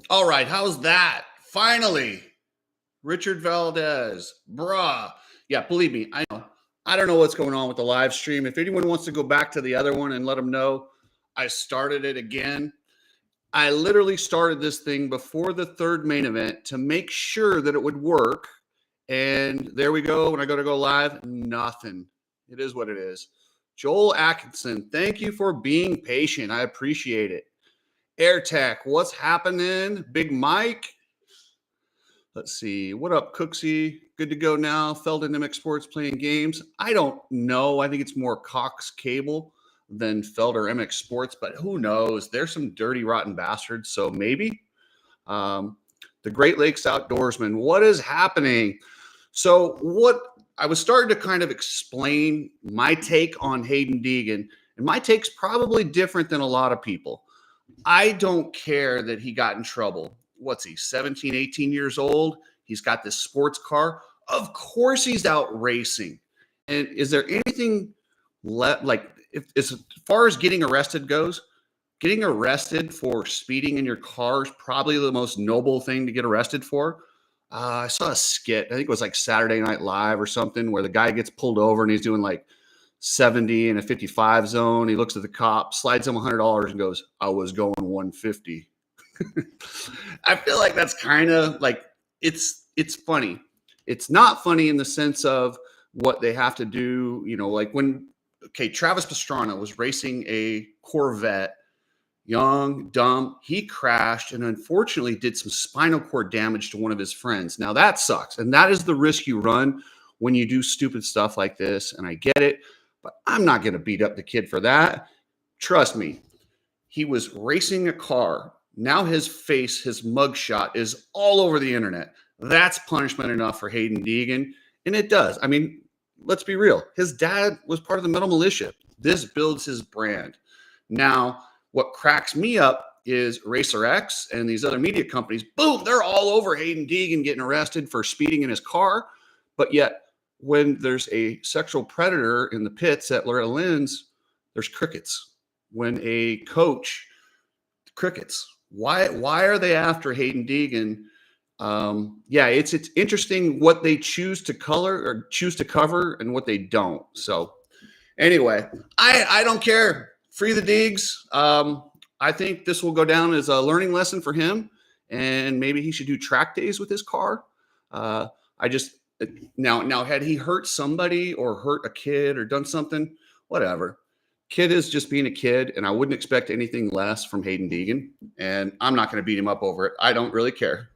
All right, how's that? Finally, Richard Valdez, bruh. Yeah, believe me, I know. I don't know what's going on with the live stream. If anyone wants to go back to the other one and let them know, I started it again. I literally started this thing before the third main event to make sure that it would work. And there we go. When I go to go live, nothing. It is what it is. Joel Atkinson, thank you for being patient. I appreciate it. AirTech, what's happening? Big Mike. Let's see. What up, Cooksey? Good to go now. Felden MX Sports playing games. I don't know. I think it's more Cox Cable than Felder MX Sports, but who knows? There's some dirty, rotten bastards. So maybe. The Great Lakes Outdoorsman. What is happening? So what I was starting to kind of explain my take on Hayden Deegan, and my take's probably different than a lot of people. I don't care that he got in trouble. What's he, 17, 18 years old? He's got this sports car. Of course he's out racing. And is there anything like as far as getting arrested goes, getting arrested for speeding in your car is probably the most noble thing to get arrested for. I saw a skit. I think it was like Saturday Night Live or something where the guy gets pulled over and he's doing like 70 in a 55 zone. He looks at the cop, slides him $100 and goes, I was going 150. I feel like that's kind of like it's funny. It's not funny in the sense of what they have to do, like when Travis Pastrana was racing a Corvette, young, dumb, he crashed and unfortunately did some spinal cord damage to one of his friends. Now that sucks. And that is the risk you run when you do stupid stuff like this. And I get it, but I'm not going to beat up the kid for that. Trust me. He was racing a car. Now his face, his mugshot is all over the internet. That's punishment enough for Hayden Deegan. And it does. I mean, let's be real. His dad was part of the metal militia. This builds his brand. Now, what cracks me up is Racer X and these other media companies. Boom, they're all over Hayden Deegan getting arrested for speeding in his car. But yet, when there's a sexual predator in the pits at Loretta Lynn's, there's crickets. When a coach, crickets. Why are they after Hayden Deegan? It's interesting what they choose to color or choose to cover and what they don't. So anyway, I don't care. Free the Deegs. I think this will go down as a learning lesson for him, and maybe he should do track days with his car. Now had he hurt somebody or hurt a kid or done something, whatever. Kid is just being a kid, and I wouldn't expect anything less from Hayden Deegan, and I'm not going to beat him up over it. I don't really care.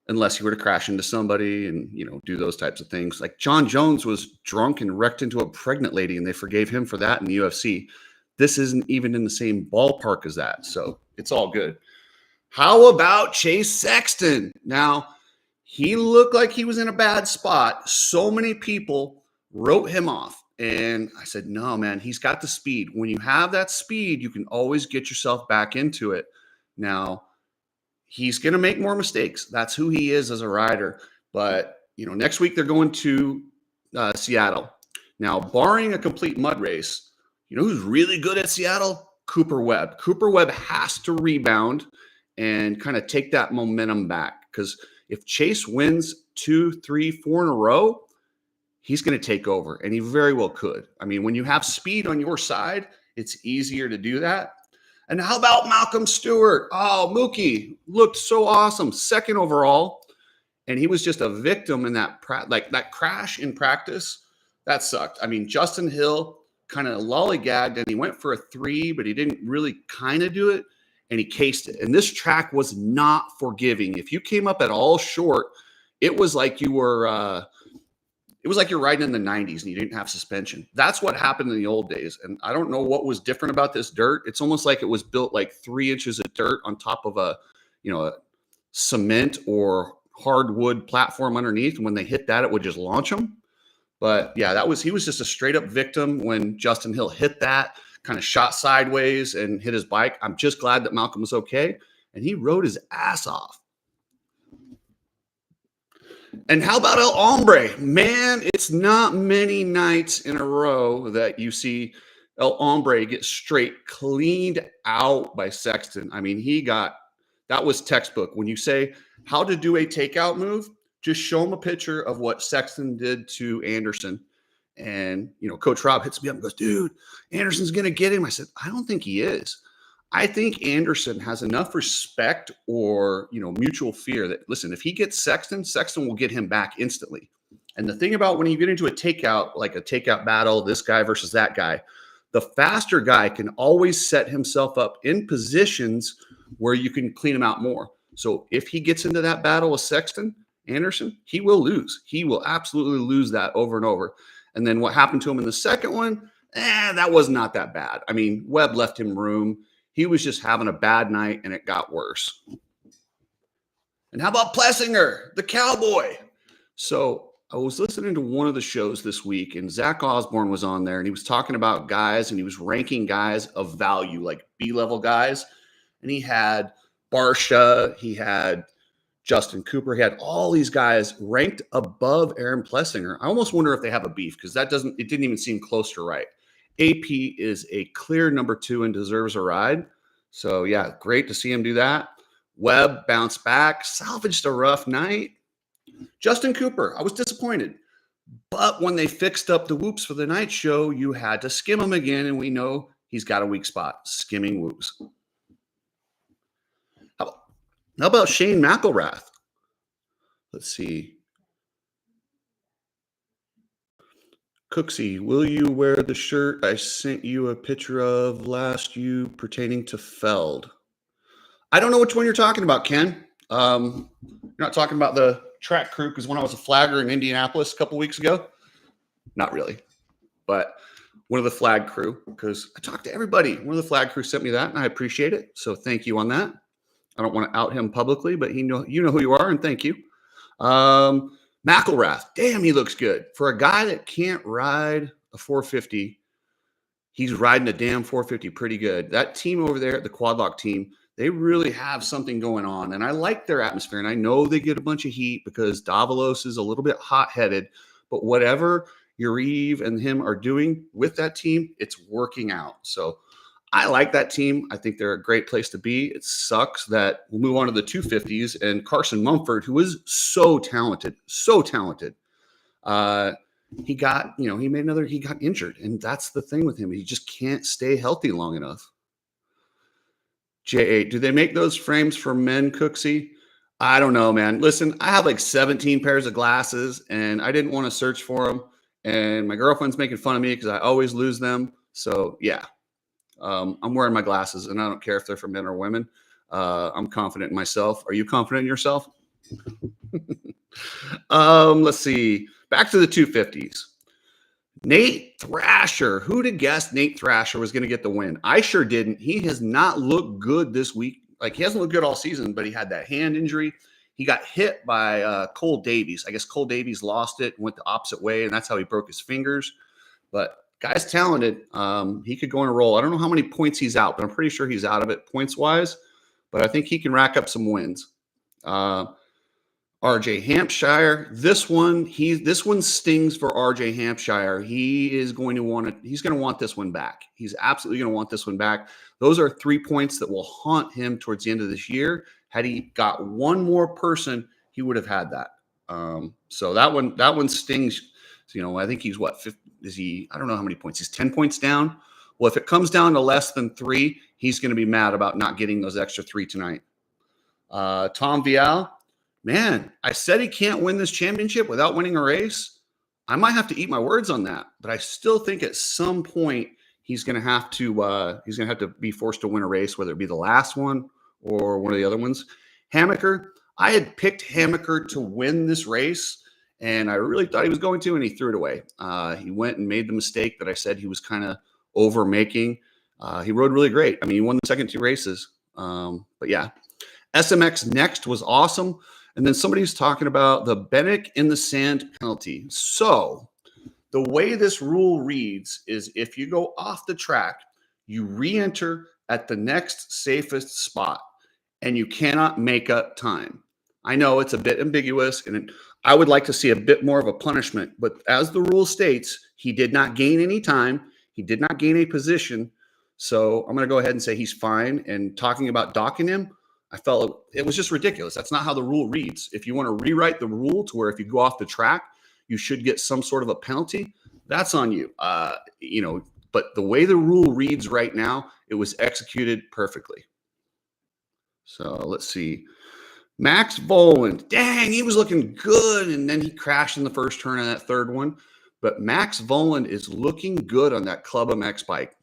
Unless he were to crash into somebody and, do those types of things. Like John Jones was drunk and wrecked into a pregnant lady, and they forgave him for that in the UFC. This isn't even in the same ballpark as that, so it's all good. How about Chase Sexton? Now, he looked like he was in a bad spot. So many people wrote him off, and I said, no, man, he's got the speed. When you have that speed, you can always get yourself back into it. Now, he's going to make more mistakes. That's who he is as a rider. But, next week they're going to Seattle. Now, barring a complete mud race, who's really good at Seattle? Cooper Webb. Cooper Webb has to rebound and kind of take that momentum back. Because if Chase wins 2, 3, 4 in a row, he's going to take over. And he very well could. I mean, when you have speed on your side, it's easier to do that. And how about Malcolm Stewart? Oh, Mookie looked so awesome. 2nd overall. And he was just a victim in that crash in practice. That sucked. I mean, Justin Hill kind of lollygagged and he went for a 3, but he didn't really kind of do it. And he cased it. And this track was not forgiving. If you came up at all short, it was like you were you're riding in the 90s and you didn't have suspension. That's what happened in the old days. And I don't know what was different about this dirt. It's almost like it was built like 3 inches of dirt on top of a cement or hardwood platform underneath. And when they hit that, it would just launch them. But yeah, he was just a straight up victim when Justin Hill hit that, kind of shot sideways and hit his bike. I'm just glad that Malcolm was okay. And he rode his ass off. And how about El Hombre? Man, it's not many nights in a row that you see El Hombre gets straight cleaned out by Sexton. I mean, that was textbook. When you say how to do a takeout move, just show him a picture of what Sexton did to Anderson. And, Coach Rob hits me up and goes, dude, Anderson's going to get him. I said, I don't think he is. I think Anderson has enough respect or, mutual fear that, listen, if he gets Sexton, Sexton will get him back instantly. And the thing about when you get into a takeout, like a takeout battle, this guy versus that guy, the faster guy can always set himself up in positions where you can clean him out more. So if he gets into that battle with Sexton, Anderson, he will lose. He will absolutely lose that over and over. And then what happened to him in the second one, that was not that bad. I mean, Webb left him room. He was just having a bad night, and it got worse. And how about Plessinger, the cowboy? So I was listening to one of the shows this week, and Zach Osborne was on there, and he was talking about guys, and he was ranking guys of value, like B-level guys. And he had Barsha, he had Justin Cooper, he had all these guys ranked above Aaron Plessinger. I almost wonder if they have a beef, because it didn't even seem close to right. AP is a clear number 2 and deserves a ride. So, yeah, great to see him do that. Webb bounced back, salvaged a rough night. Justin Cooper, I was disappointed. But when they fixed up the whoops for the night show, you had to skim him again, and we know he's got a weak spot, skimming whoops. How about Shane McElrath? Let's see. Cooksey, will you wear the shirt I sent you a picture of last you pertaining to Feld? I don't know which one you're talking about, Ken. You're not talking about the track crew, because when I was a flagger in Indianapolis a couple weeks ago, not really, but one of the flag crew, because I talked to everybody. One of the flag crew sent me that, and I appreciate it. So thank you on that. I don't want to out him publicly, but you know who you are, and thank you. McElrath, damn, he looks good. For a guy that can't ride a 450, he's riding a damn 450 pretty good. That team over there, the Quadlock team, they really have something going on. And I like their atmosphere. And I know they get a bunch of heat because Davalos is a little bit hot-headed. But whatever Yariv and him are doing with that team, it's working out. So I like that team. I think they're a great place to be. It sucks that we'll move on to the 250s, and Carson Mumford, who is so talented, he got injured, and that's the thing with him. He just can't stay healthy long enough. J8, do they make those frames for men, Cooksey? I don't know, man. Listen, I have like 17 pairs of glasses, and I didn't want to search for them, and my girlfriend's making fun of me because I always lose them. So, yeah. I'm wearing my glasses, and I don't care if they're for men or women. I'm confident in myself. Are you confident in yourself? Let's see. Back to the 250s. Nate Thrasher. Who'd have guessed Nate Thrasher was going to get the win? I sure didn't. He has not looked good this week. Like, he hasn't looked good all season, but he had that hand injury. He got hit by Cole Davies. I guess Cole Davies lost it and went the opposite way, and that's how he broke his fingers. But guy's talented. He could go on a roll. I don't know how many points he's out, but I'm pretty sure he's out of it points-wise. But I think he can rack up some wins. RJ Hampshire. This one stings for RJ Hampshire. He's going to want this one back. He's absolutely going to want this one back. Those are 3 points that will haunt him towards the end of this year. Had he got one more person, he would have had that. So that one stings. I think he's what? I don't know how many points. He's 10 points down. Well, if it comes down to less than 3, he's going to be mad about not getting those extra 3 tonight. Tom Vial, man, I said he can't win this championship without winning a race. I might have to eat my words on that, but I still think at some point he's going to have to be forced to win a race, whether it be the last one or one of the other ones. Hammaker, I had picked Hammaker to win this race, and I really thought he was going to, and he threw it away. He went and made the mistake that I said he was kind of over making. He rode really great. I mean, he won the second 2 races. But yeah, SMX Next was awesome. And then somebody's talking about the Bennick in the sand penalty. So the way this rule reads is if you go off the track, you re-enter at the next safest spot, and you cannot make up time. I know it's a bit ambiguous, and I would like to see a bit more of a punishment, but as the rule states, he did not gain any time. He did not gain a position. So I'm going to go ahead and say he's fine. And talking about docking him, I felt it was just ridiculous. That's not how the rule reads. If you want to rewrite the rule to where if you go off the track, you should get some sort of a penalty, that's on you. But the way the rule reads right now, it was executed perfectly. So let's see. Max Voland, dang, he was looking good, and then he crashed in the first turn on that third one. But Max Voland is looking good on that Club MX bike.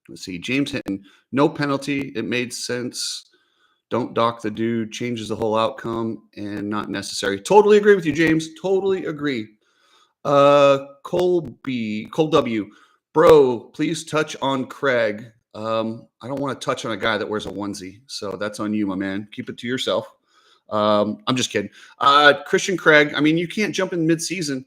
Let's see. James Hinton, no penalty. It made sense. Don't dock the dude. Changes the whole outcome and not necessary. Totally agree with you, James. Totally agree. Cole W. Bro, please touch on Craig. I don't want to touch on a guy that wears a onesie. So that's on you, my man. Keep it to yourself. I'm just kidding. Christian Craig, I mean, you can't jump in midseason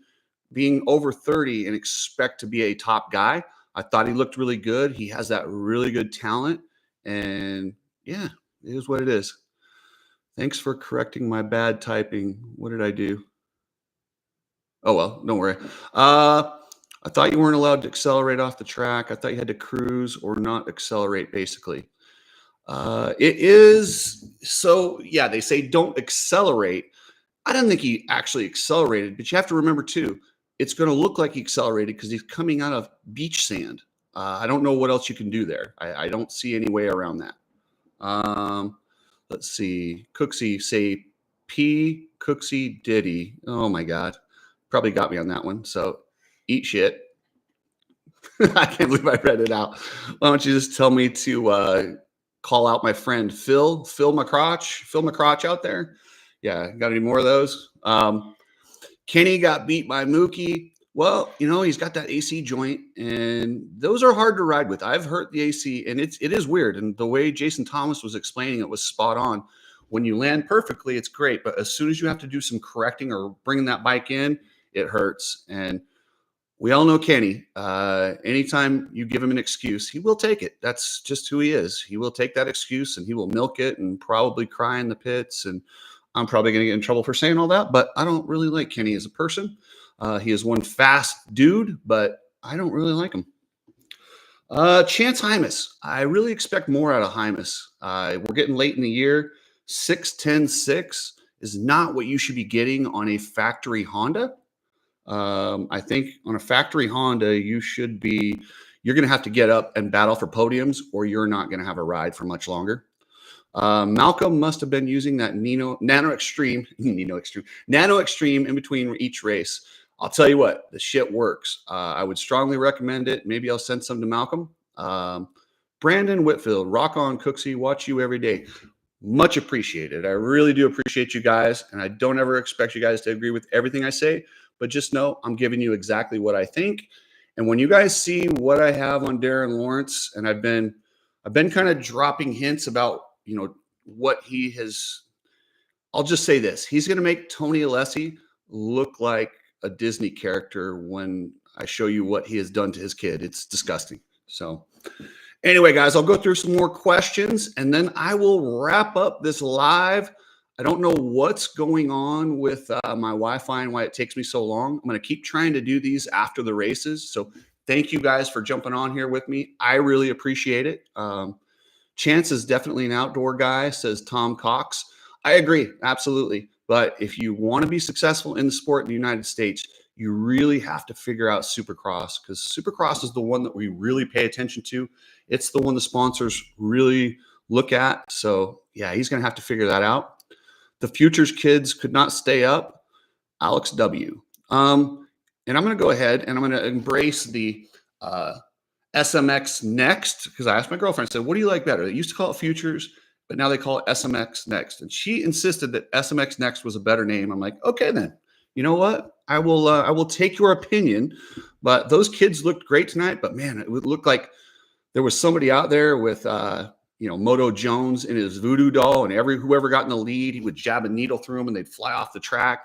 being over 30 and expect to be a top guy. I thought he looked really good. He has that really good talent. And yeah, it is what it is. Thanks for correcting my bad typing. What did I do? Oh, well, don't worry. I thought you weren't allowed to accelerate off the track. I thought you had to cruise or not accelerate, basically. It is. So, yeah, they say don't accelerate. I don't think he actually accelerated, but you have to remember, too, it's going to look like he accelerated because he's coming out of beach sand. I don't know what else you can do there. I don't see any way around that. Let's see. Cooksey, say P. Cooksey Diddy. Oh, my God. Probably got me on that one. So eat shit. I can't believe I read it out. Why don't you just tell me to call out my friend Phil McCrotch out there? Yeah, got any more of those? Kenny got beat by Mookie. Well, he's got that AC joint, and those are hard to ride with. I've hurt the AC, and it is weird. And the way Jason Thomas was explaining it was spot on. When you land perfectly, it's great. But as soon as you have to do some correcting or bringing that bike in, it hurts. And we all know Kenny. Anytime you give him an excuse, he will take it. That's just who he is. He will take that excuse, and he will milk it and probably cry in the pits. And I'm probably going to get in trouble for saying all that, but I don't really like Kenny as a person. He is one fast dude, but I don't really like him. Chance Hymas. I really expect more out of Hymas. We're getting late in the year. 6'10" is not what you should be getting on a factory Honda. I think on a factory Honda, you're going to have to get up and battle for podiums, or you're not going to have a ride for much longer. Malcolm must have been using that Nano Extreme in between each race. I'll tell you what, the shit works. I would strongly recommend it. Maybe I'll send some to Malcolm. Brandon Whitfield, rock on, Cooksey. Watch you every day. Much appreciated. I really do appreciate you guys, and I don't ever expect you guys to agree with everything I say, but just know I'm giving you exactly what I think. And when you guys see what I have on Darren Lawrence, and I've been kind of dropping hints about what he has. I'll just say this: he's going to make Tony Alessi look like a Disney character when I show you what he has done to his kid. It's disgusting. So anyway, guys, I'll go through some more questions, and then I will wrap up this live. I don't know what's going on with my Wi-Fi and why it takes me so long. I'm going to keep trying to do these after the races. So thank you guys for jumping on here with me. I really appreciate it. Chance is definitely an outdoor guy, says Tom Cox. I agree, absolutely. But if you want to be successful in the sport in the United States, you really have to figure out Supercross, because Supercross is the one that we really pay attention to. It's the one the sponsors really look at. So, yeah, he's going to have to figure that out. The Futures kids could not stay up. Alex W. And I'm going to go ahead and I'm going to embrace the SMX Next, because I asked my girlfriend, I said, what do you like better? They used to call it Futures, but now they call it SMX Next. And she insisted that SMX Next was a better name. I'm like, okay, then. You know what? I will take your opinion. But those kids looked great tonight. But, man, it would look like there was somebody out there with Moto Jones in his voodoo doll, and whoever got in the lead, he would jab a needle through them and they'd fly off the track.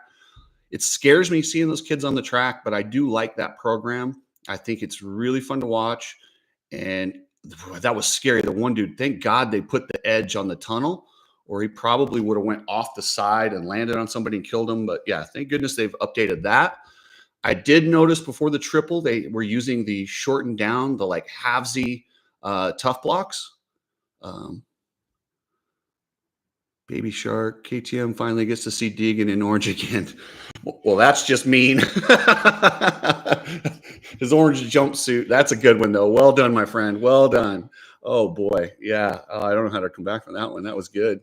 It scares me seeing those kids on the track, but I do like that program. I think it's really fun to watch. And that was scary. The one dude, thank God they put the edge on the tunnel, or he probably would have went off the side and landed on somebody and killed him. But yeah, thank goodness they've updated that. I did notice before the triple, they were using the shortened down, the like halvesy tough blocks. Baby Shark, KTM finally gets to see Deegan in orange again. Well, that's just mean. His orange jumpsuit. That's a good one, though. Well done, my friend. Well done. Oh, boy. Yeah. I don't know how to come back from that one. That was good.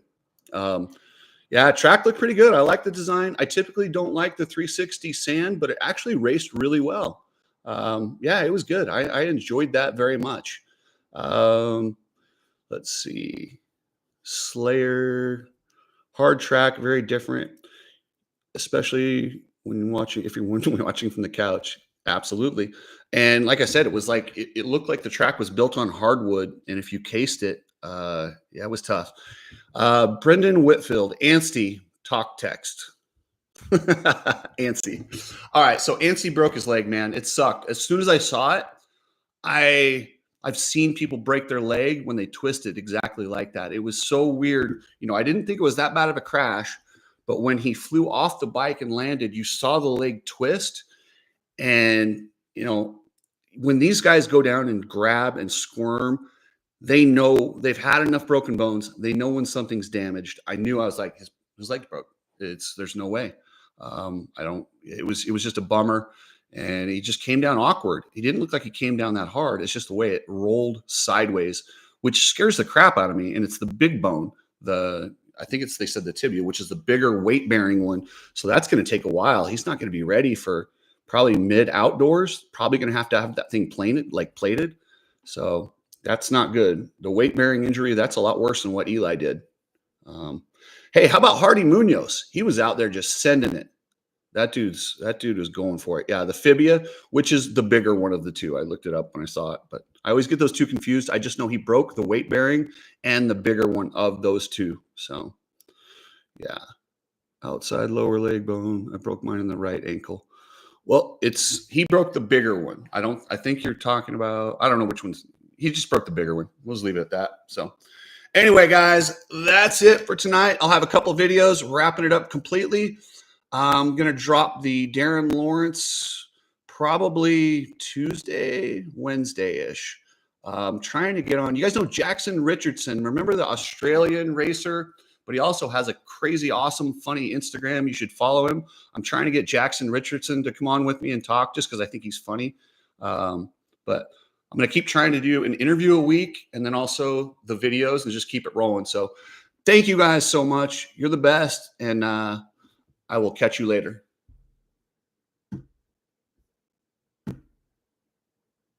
Yeah, track looked pretty good. I like the design. I typically don't like the 360 sand, but it actually raced really well. Yeah, it was good. I enjoyed that very much. Let's see. Slayer, hard track, very different, especially when watching, if you're watching from the couch. Absolutely. And like I said, it was like, it looked like the track was built on hardwood. And if you cased it, yeah, it was tough. Brendan Whitfield, Ansty, talk text. Ansty. All right. So Ansty broke his leg, man. It sucked. As soon as I saw it, I've seen people break their leg when they twisted exactly like that. It was so weird. You know, I didn't think it was that bad of a crash, but when he flew off the bike and landed, you saw the leg twist. And, you know, when these guys go down and grab and squirm, they know they've had enough broken bones. They know when something's damaged. I knew. I was like, his leg broke. There's no way. It was just a bummer. And he just came down awkward. He didn't look like he came down that hard. It's just the way it rolled sideways, which scares the crap out of me. And it's the big bone. I think they said the tibia, which is the bigger weight bearing one. So that's going to take a while. He's not going to be ready for probably mid outdoors. Probably going to have that thing plated. So that's not good. The weight bearing injury, that's a lot worse than what Eli did. Hey, how about Hardy Munoz? He was out there just sending it. That dude was going for it. Yeah, the fibia, which is the bigger one of the two. I looked it up when I saw it, but I always get those two confused. I just know he broke the weight bearing and the bigger one of those two. So, yeah, outside lower leg bone. I broke mine in the right ankle. Well, he broke the bigger one. I think you're talking about, I don't know which one's. He just broke the bigger one. We'll just leave it at that. So, anyway, guys, that's it for tonight. I'll have a couple videos wrapping it up completely. I'm going to drop the Darren Lawrence probably Tuesday, Wednesday-ish. I'm trying to get on. You guys know Jackson Richardson. Remember the Australian racer? But he also has a crazy, awesome, funny Instagram. You should follow him. I'm trying to get Jackson Richardson to come on with me and talk just because I think he's funny. But I'm going to keep trying to do an interview a week and then also the videos and just keep it rolling. So thank you guys so much. You're the best. And I will catch you later.